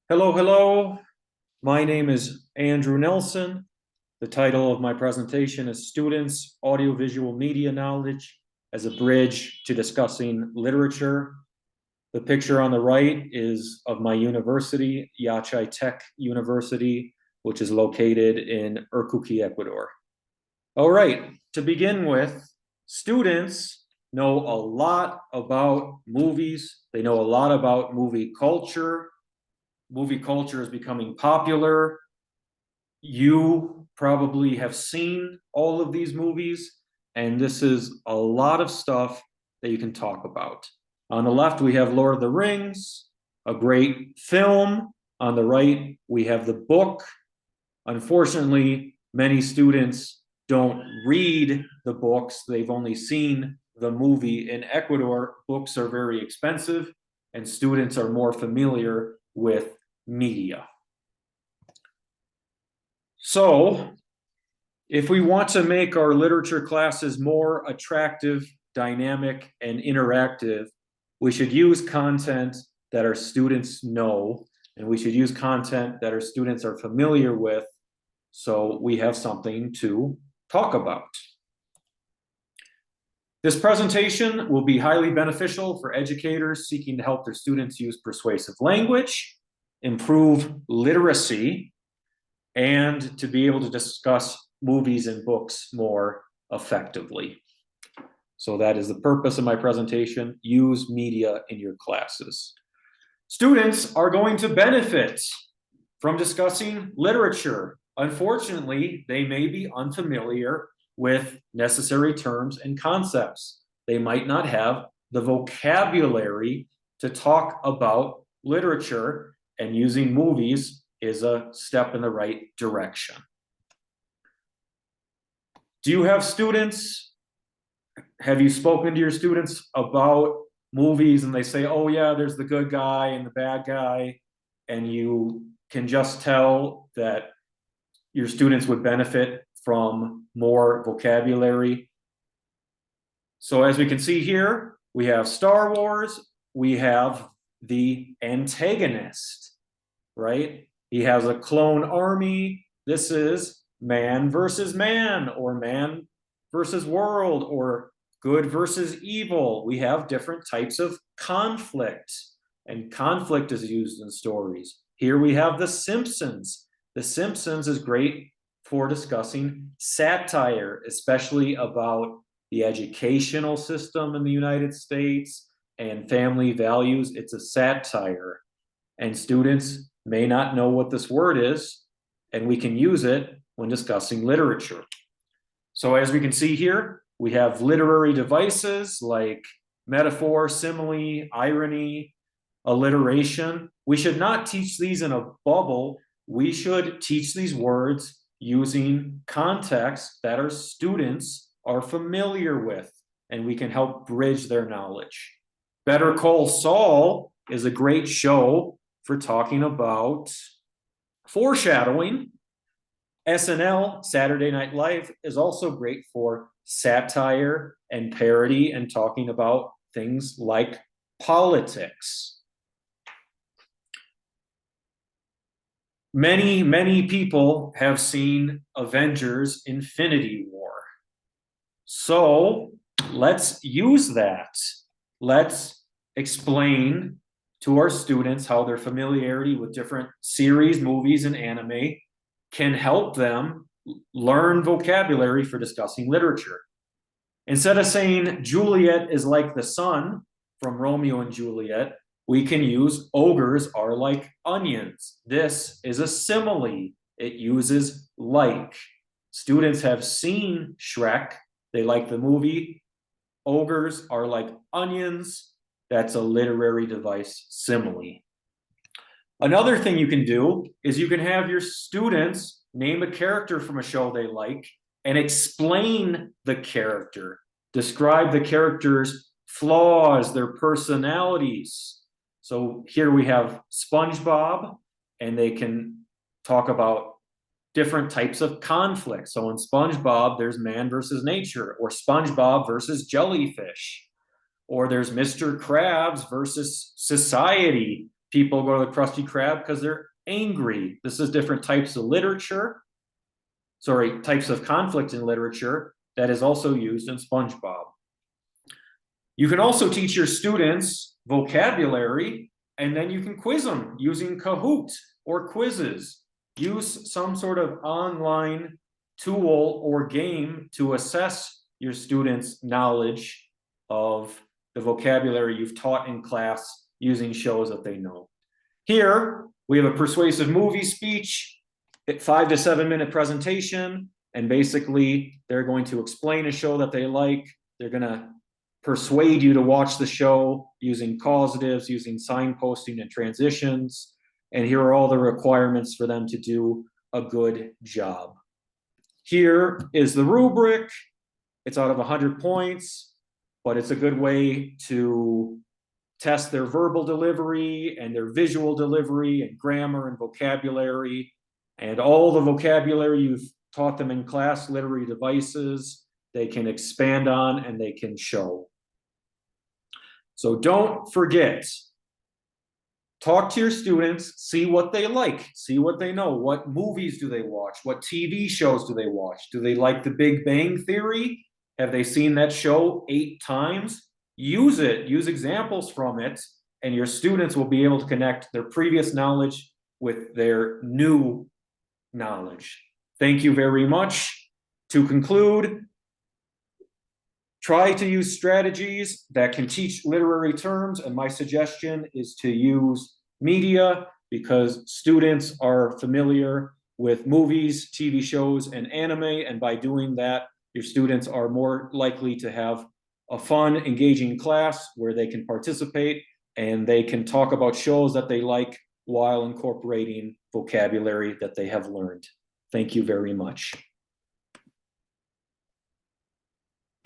Hello, hello. My name is Andrew Nelson. The title of my presentation is Students' Audiovisual Media Knowledge as a Bridge to Discussing Literature. The picture on the right is of my university, Yachay Tech University, which is located in Urcuqui, Ecuador. All right, to begin with, students know a lot about movies. They know a lot about movie culture. Movie culture is becoming popular. You probably have seen all of these movies, and this is a lot of stuff that you can talk about. On the left, we have Lord of the Rings, a great film. On the right, we have the book. Unfortunately, many students don't read the books. They've only seen the movie. In Ecuador, books are very expensive, and students are more familiar with media. So, if we want to make our literature classes more attractive, dynamic, and interactive, we should use content that our students know, and we should use content that our students are familiar with, so we have something to talk about. This presentation will be highly beneficial for educators seeking to help their students use persuasive language, improve literacy, and to be able to discuss movies and books more effectively. So that is the purpose of my presentation. Use media in your classes. Students are going to benefit from discussing literature. Unfortunately, they may be unfamiliar with necessary terms and concepts. They might not have the vocabulary to talk about literature, and using movies is a step in the right direction. Do you have students? Have you spoken to your students about movies and they say, oh yeah, there's the good guy and the bad guy, and you can just tell that your students would benefit from more vocabulary? So as we can see here, we have Star Wars, we have the antagonist, right? He has a clone army. This is man versus man, or man versus world, or good versus evil. We have different types of conflict, and conflict is used in stories. Here we have The Simpsons. The Simpsons is great for discussing satire, especially about the educational system in the United States and family values. It's a satire, and students may not know what this word is, and we can use it when discussing literature. So as we can see here, we have literary devices like metaphor, simile, irony, alliteration. We should not teach these in a bubble. We should teach these words using context that our students are familiar with, and we can help bridge their knowledge. Better Call Saul is a great show for talking about foreshadowing. SNL, Saturday Night Live, is also great for satire and parody and talking about things like politics. Many people have seen Avengers Infinity War. So let's use that. Let's explain to our students how their familiarity with different series, movies, and anime can help them learn vocabulary for discussing literature. Instead of saying Juliet is like the sun from Romeo and Juliet, we can use ogres are like onions. This is a simile. It uses like. Students have seen Shrek. They like the movie. Ogres are like onions. That's a literary device simile. Another thing you can do is you can have your students name a character from a show they like and explain the character, describe the character's flaws, their personalities. So here we have SpongeBob, and they can talk about different types of conflict. So in SpongeBob, there's man versus nature, or SpongeBob versus jellyfish, or there's Mr. Krabs versus society, people go to the Krusty Krab because they're angry. This is different types of literature, types of conflict in literature that is also used in SpongeBob. You can also teach your students vocabulary, and then you can quiz them using Kahoot or quizzes. Use some sort of online tool or game to assess your students' knowledge of the vocabulary you've taught in class using shows that they know. Here, we have a persuasive movie speech, 5 to 7 minute presentation, and basically they're going to explain a show that they like. They're going to persuade you to watch the show using causatives, using signposting and transitions. And here are all the requirements for them to do a good job. Here is the rubric. It's out of 100 points, but it's a good way to test their verbal delivery and their visual delivery and grammar and vocabulary and all the vocabulary you've taught them in class, literary devices, they can expand on and they can show. So don't forget, talk to your students, see what they like, see what they know. What movies do they watch? What TV shows do they watch? Do they like The Big Bang Theory? Have they seen that show 8 times? Use it, use examples from it, and your students will be able to connect their previous knowledge with their new knowledge. Thank you very much. To conclude, try to use strategies that can teach literary terms, and my suggestion is to use media because students are familiar with movies, TV shows, and anime, and by doing that, your students are more likely to have a fun, engaging class where they can participate and they can talk about shows that they like while incorporating vocabulary that they have learned. Thank you very much.